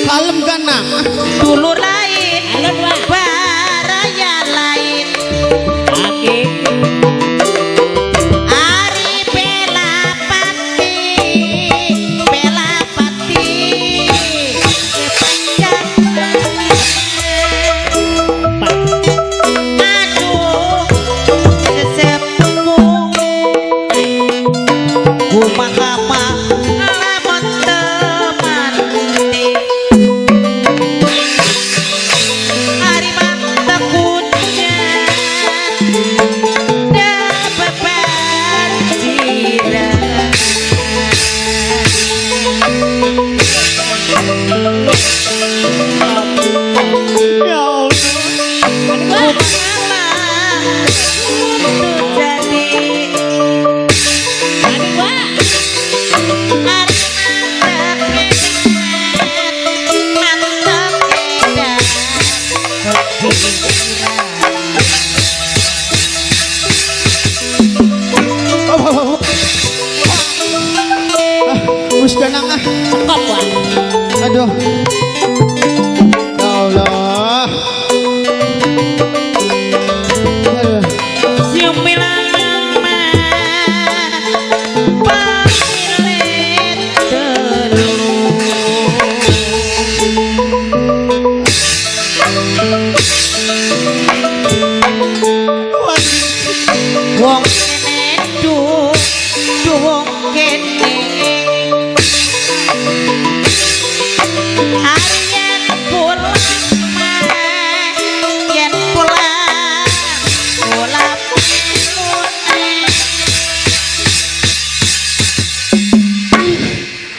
Kalem kan nak dulu lain baraya lain Aki Ari Pelapati aduh sesepuh kumakama lamun teman Ari mata kuncian da bebanjiran ya Allah. Wis ganang ah. cekop wah. Aduh. Ya Allah. Aduh. Wong kene wong kene Aryan pulang yen pulang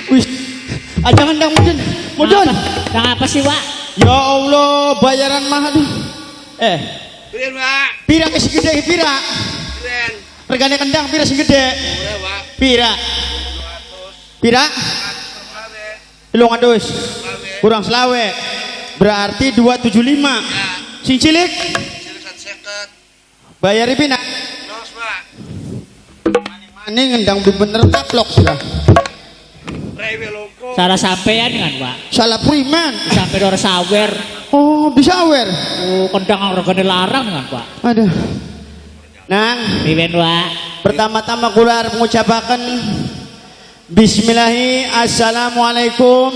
Wis. Aja ngendang mudun. Mudun. Nah, apa sih wak? Ya Allah, bayaran mahal. Piren, Pak? Pira sing gede pira? Piren. Regane kendang pira sing gede? Murah, Pak. Pira? Pira? 300. Kurang selawe. Berarti 275. Sing cilik? Cilik 150. Bayari pina? Terus, Pak. Maning ngendang bener taplok sila. Rewe loko. Salah sampean kan wak? Salah priman. Sampai dor sawer. Oh, bisa awer. Oh, kendang regane larang kan wak? Aduh. Nang, Piwen wak? pertama-tama kula arep ngucapaken bismillahi assalamualaikum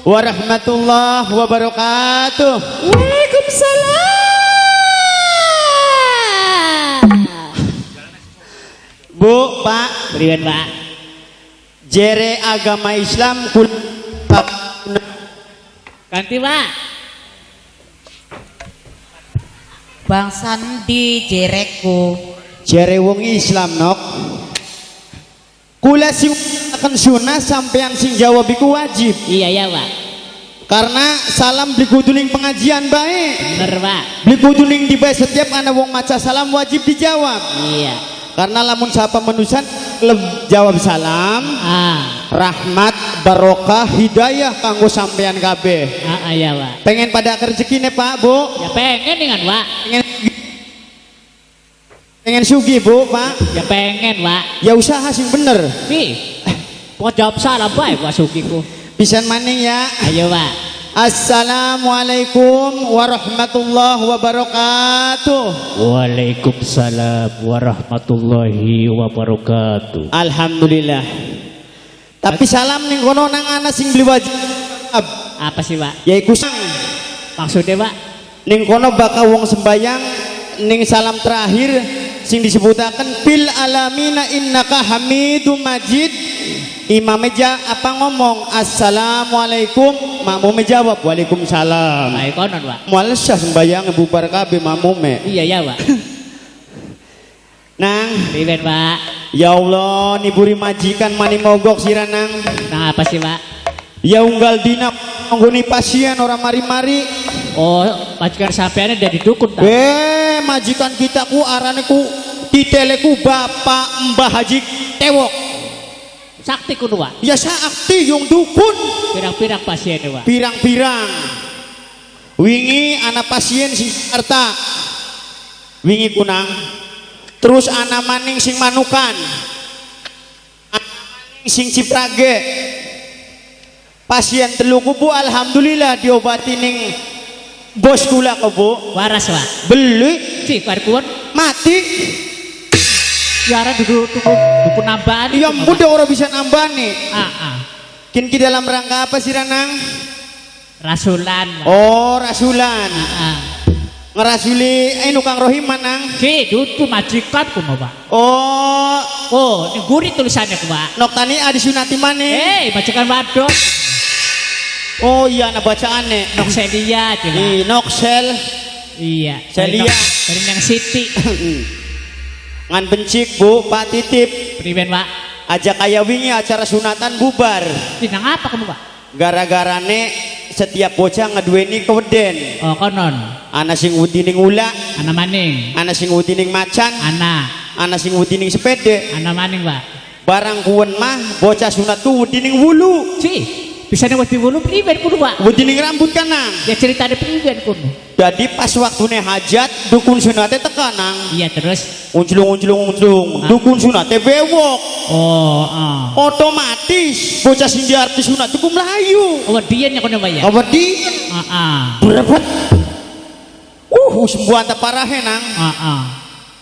warahmatullahi wabarakatuh. Waalaikumsalam. Bu, Pak, Piwen wak? jere agama Islam kula Ganti wak? bangsan di jerekku jere wong Islam nok. Kula sing akan sunah sampean sing jawab iku wajib. Iya ya wak. Karena salam beli kuduning pengajian baik. Bener, Pak. Beli kuduning di baik setiap ana wong maca salam wajib dijawab. Iya. Karena lamun sapa manusia jawab salam, rahmat, barokah, hidayah kanggo sampean kabeh. Iya, Pak. Pengen pada rezekine Pak, Bu? Ya pengen dengan, Pak. Pengen sugi, Bu, Pak? Ya pengen, Pak. Ya usaha sing bener. Pi. Mau jawab salam baik, Pak Sukiku. Pisan maning ya. Ayo, Pak. Assalamualaikum warahmatullahi wabarakatuh. Waalaikumsalam warahmatullahi wabarakatuh. Alhamdulillah. Tapi salam ning kono nang ana sing beli wajib. Apa sih, Pak? Yaiku sang Maksudnya, Pak? ning kono bakal wong sembayang ning salam terakhir sing disebutaken fil alamina innaka hamidum majid. Imam meja apa ngomong assalamualaikum, makmume jawab waalaikumsalam. Ayo konon, Pak. Mualsah sembayang bubar kabeh makmume. Iya, ya, Pak. Nang, Priben, Pak. ya Allah niburi majikan mani mogok siranang. Nah, apa sih, Pak? Ya unggal dina nggoni pasien orang mari-mari. Oh, majikan sampean dari dukun, tak? Majikan kita ku arane ku titeleku Bapak Mbah Haji Tewok. Sakti kudu, Pak. Biasa akti yung dukun. Pirang-pirang pasien, Pak. Pirang-pirang. Wingi anak pasien sing Jakarta. Wingi kunang. Terus anak maning sing Manukan. Anak maning sing Ciprage. Pasien telu ku Bu alhamdulillah diobati ning bos kula ku Bu. Waras, Pak. Beli Cik, parkuan mati. siara dukun nambahan. Ya mudah orang bisa nambah nih. Kin ki dalam rangka apa sih Ranang? Rasulan, Pak. Oh rasulan. Ngerasuli Kang Rohim manang. Si, itu majikan ku mau, Pak. Oh, ini gurih tulisannya ku, Pak. Noktani adi sunati mane. Majikan wadon. Oh iya nah bacaannya. Nokselia coba. Noksel. Iya. Celia. Dari yang Siti. Ngan bencik Bu, Pak titip. Priben, Pak. Ajak kaya wingi acara sunatan bubar. Tinang apa kamu, Pak? Gara-garane setiap bocah ngeduweni keweden. Oh, konon. Ana sing wedi ning ula, Ana maning. ana sing wedi ning macan, ana sing wedi ning sepede. Ana maning, Pak. Barang kuwen mah bocah sunat ku wedi ning wulu. Si, bisa nih wedi wulu priben kudu, Pak. Wedi ning rambut kanang. Ya cerita ada priben kudu. Jadi pas waktune hajat dukun sunate tekanang. Iya terus. Unjlung. Dukun sunate bewok. Oh, Otomatis bocah sing diarti sunat ku mlayu. Oh, dia nya kono bayar. Wedi. Berebet. Sembuhan ta parahe nang.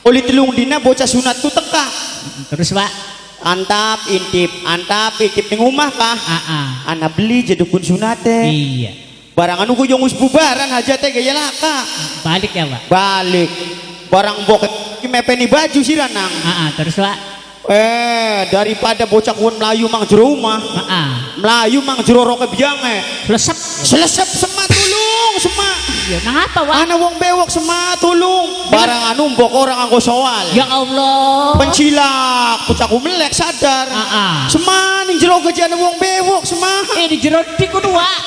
Oli telung dina bocah sunat ku teka. Terus, Pak. Antap intip ning omah kah? Ana beli je dukun sunate. Iya. Barang anu ku jong wis bubaran hajate gaya laka. Balik ya, Pak. Balik. Barang bokeh ki mepeni baju sih Ranang. Terus, Pak. Daripada bocah kuwen melayu mang jero omah. Melayu mang jero roke biange. Selesep semak tulung semak. Ya nang apa, Pak? Ana wong bewok semak tulung. Barang anu mbok orang anggo soal. Ya Allah. Pencilak, bocah ku melek sadar. Semak ning jero gejane wong bewok semak. Di jero di kudu, Pak.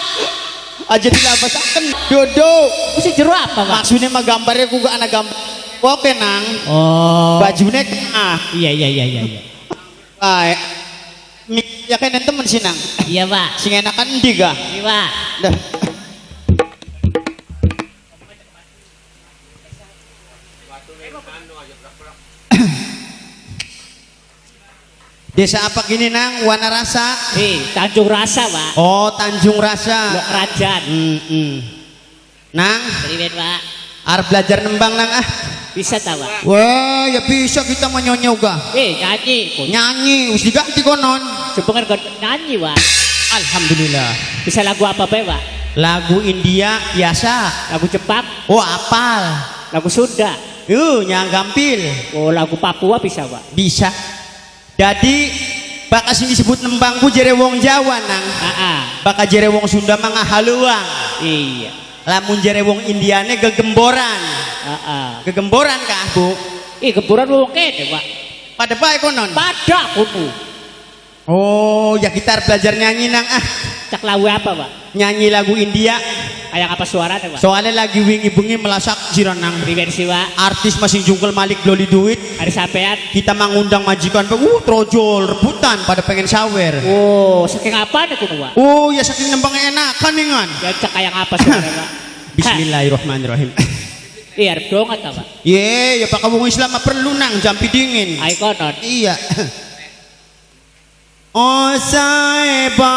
Aja dilabasaken dodo. Mesti jero apa, Pak? Maksudnya mah gambarnya ku gak ana gambar. Oke nang. Oh. Bajune Iya. Ya kan temen sih nang. Iya, Pak. Sing enakan endi ga? Iya, Pak. Dah. Desa apa gini nang? Wanarasa. Tanjung Rasa, Pak. Oh Tanjung Rasa. Blok Kerajaan. Nang. Priben, Pak. Arep belajar nembang nang Bisa tahu, Pak. Wah ya bisa kita menyonyo ga. Nyanyi. Nyanyi wis diganti konon. Sebenarnya nyanyi, Pak. Alhamdulillah. Bisa lagu apa, Pak? Lagu India biasa. Lagu Jepang. Oh apal. Lagu Sunda. Nyang gampil. Oh, lagu Papua bisa, Pak. Bisa. Jadi bakal sing disebut nembangku jere wong Jawa nang. Bakal jere wong Sunda mah haluang. Iya. Lamun jere wong Indiane gegemboran. Gegemboran kah, Bu? Gemboran wong kene, Pak. Pada bae konon. Pada kudu. Oh, ya gitar belajar nyanyi nang Cak lagu apa Pak? nyanyi lagu India. Kayak apa suaranya Pak? Soalnya lagi wingi bengi melasak jiranang. Privensi Pak. Artis masing jungkel Malik Bloli duit. Hari sampean. Kita mengundang majikan, trojol rebutan pada pengen sawer. Oh, saking apa nih kuno Pak? Oh, ya saking nembangnya enakan ningan. Ya cak kayak apa suaranya Pak? Bismillahirrahmanirrahim. Iya, dong atau Pak? Ye, ya Pak Kabung Islam mah perlu nang jampi dingin. Ay konon. Iya. Oh saeba.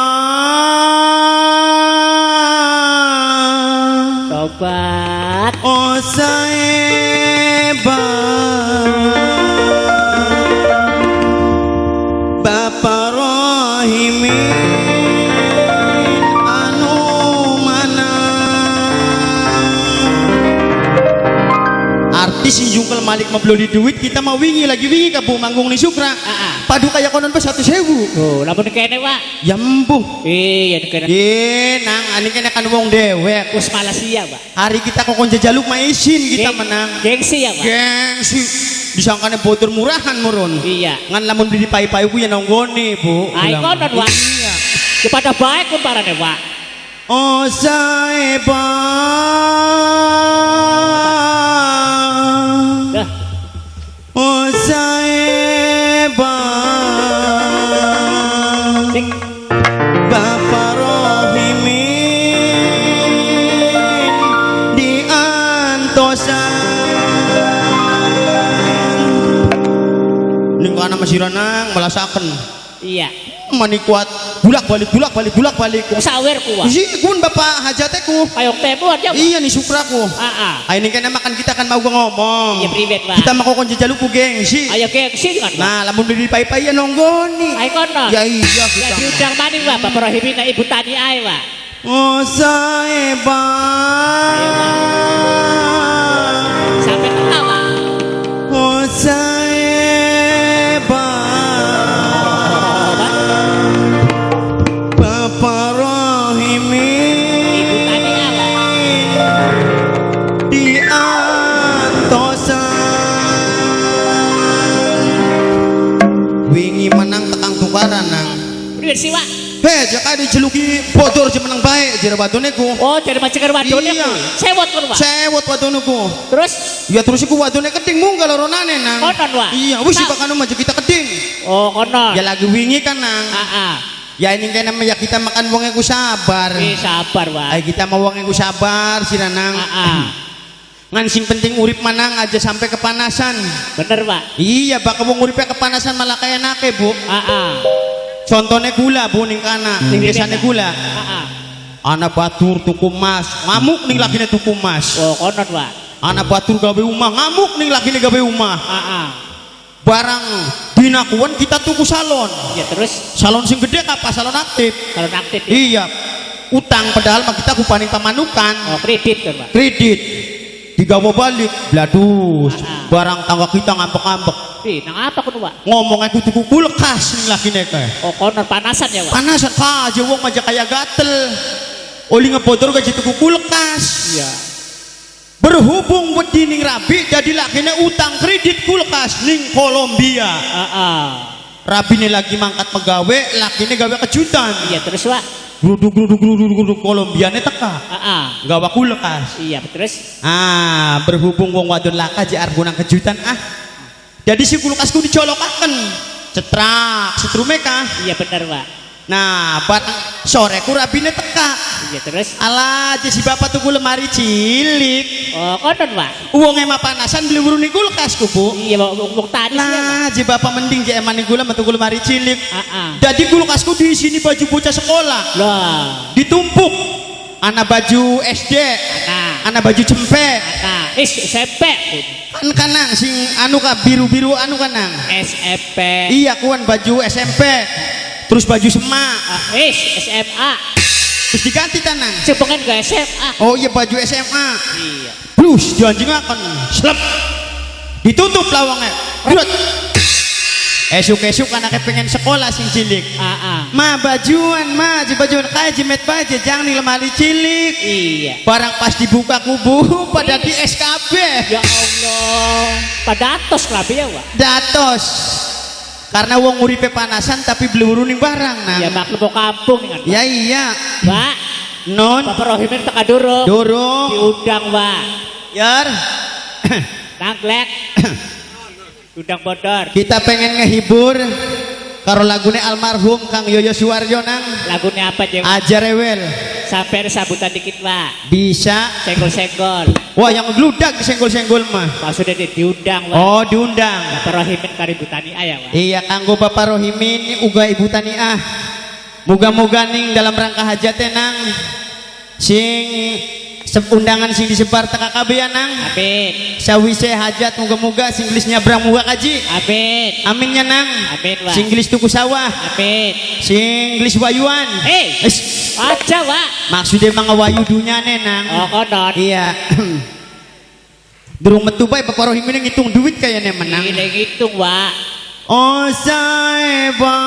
Tobat. Oh saeba. Bapak Rohimi anu mana artis si jungkel Malik mabeloli duit kita mau wingi kabu manggung ni Sukra padu kayak konon pas 1.000 Oh, lamun kene Pak. ya embuh Iya, kene. nang ani kena kan wong dewek Us Malaysia Pak. hari kita kokon jajaluk maisin kita menang Gengsi ya Pak. gengsi disangkane botor murahan murun Iya. ngan lamun beli pai-pai ku ya nonggone bu Ay Ulang. konon Pak. Iya. Kepada baik pun parane Pak. Oh saeba. Dah. Oh saeba. Sing. Bapak Rohimin di Antosan. Ning kana masiranang melasaken. Iya. Mani kuat bulak balik. Kung sawer ku Pak. Isi kun bapak hajateku. Kayong temo aja Pak. Iya nih sukraku. Ah. Ini kan makan kita kan mau ngomong. Iya privet Pak. Kita makokon jajaluku gengsi. Ayo gengsi kan Pak. Nah, lamun beli pai-pai ya nonggoni. Ay konon. Ya iya Ya kita. diundang mani Pak. Bapak Rohimi na ibu tani ay Pak. Oh saeba. Ayo Pak. Sampai tengah Pak. Oh saeba. Bapak Rohimin Ibu tani ay Pak. di Antosan. Wingi menang tekang tukaran nang. Privet sih Pak. Heh, jaka dijeluki bodor je menang baik jere wadoneku. Oh, jadi maceker wadone Iya. ku. Sewot kan Pak. Sewot wadoneku. Terus Ya terus iku wadone keding munggal ronane nang. konon Pak. Iya, wis Nah. bakano maju kita keding. Oh, konon. Ya lagi wingi kan nang. Ah. Ya ini kena ya kita makan wong ku sabar. Sabar Pak. Ay kita mau wong ku sabar sira nang. Ah. Ngan sing penting urip manang aja sampai kepanasan. Bener Pak. Iya, bak wong uripnya kepanasan malah kaya nake, Bu. Ah. Contohnya gula, Bu, ning kana, ning desane gula. Ah. Anak batur tuku emas, ngamuk ning lagine tuku emas. Oh, konon Pak. Anak batur gawe umah, ngamuk ning lagine gawe umah. Ah. Barang dinakuan kita tuku salon. Ya terus Salon sing gede apa salon aktif? kalau aktif ya. Iya. Utang padahal mah kita kupaning pamanukan. Oh, kredit kan Pak. Kredit. Digawa balik, bladus. Ah. Barang tangga kita ngambek-ngambek. Nang apa kan Pak? Ngomong aku tuku kulkas ning lagine kae. Oh, konon panasan ya Pak. Panasan aja wong aja kayak gatel. Oli ngebodor gaji tuku kulkas. Iya. Berhubung wedi ning rabi jadi lakine utang kredit kulkas ning Kolombia. Ah. Rabine lagi mangkat pegawe, lakine gawe kejutan. Iya terus Pak. Gruduk Kolombiane teka. Ah. Gawa kulkas. Iya terus. Berhubung wong wadon laka je argunang kejutan Jadi si kulkasku dicolokaken. Cetrak, setrume kah? Iya bener Pak. Nah, batang sore ku rabine teka. Iya terus. Alah, aja si bapak tuku lemari cilik. Oh, konon Pak. Uangnya mah panasan beli burung di kulkasku, Bu. Iya wong tani sih ya Pak. Nah, je bapak mending je eman gula metu lemari cilik. Ah. Jadi kulkasku di sini baju bocah sekolah. Lah. Ditumpuk. Anak baju SD, anak baju cempe. SMP. Kan kanang sing anu ka biru-biru anu kanang. SMP. Iya, kuan baju SMP. Terus baju semak. SMA. Terus diganti tanang. Sepengen ke SMA. Oh iya baju SMA. Iya. Plus dianjingaken. Slep. Ditutup lawangnya. Dut. Esuk-esuk anaknya pengen sekolah sing cilik. Ma bajuan, bajuan kayak jimet baja jangan di lemari cilik. Iya. Barang pas dibuka kubu pada di SKB. Ya Allah. Pada atos lah ya Pak. Datos. Karena wong uripe panasan tapi beli uruning barang nang. Ya maklum mau kampung kan. Ya iya. Pak, Non. Bapak Rohimin teka durung. Durung. Diundang, Pak. Yar. Nangglek. Udang bodor. Kita pengen ngehibur karo lagune almarhum Kang Yoyo Suwarjo nang. Lagunya apa Jeng? Aja rewel. Sampai sabutan dikit Pak. Bisa. Senggol-senggol. Wah yang geludak senggol-senggol mah. Maksudnya diundang Pak. Oh diundang. Bapak Rohimin karibu tani ayah Pak. Iya kanggo Bapak Rohimin uga Ibu Taniah. Muga-muga ning dalam rangka hajatnya nang sing undangan sing disebar teka kabehan nang. Amin. Sawise hajat muga-muga sing gelis nyabrang muga kaji. Amin. Aminnya nang. Amin Pak. Sing gelis tuku sawah. Amin. Sing gelis wayuan. Aja Pak. Maksudnya mga wayu dunyane nang. Oh konon. Iya. Durung metu bae Bapak Rohimin ngitung duit kayaknya menang. Ini ngitung Pak. Oh saeba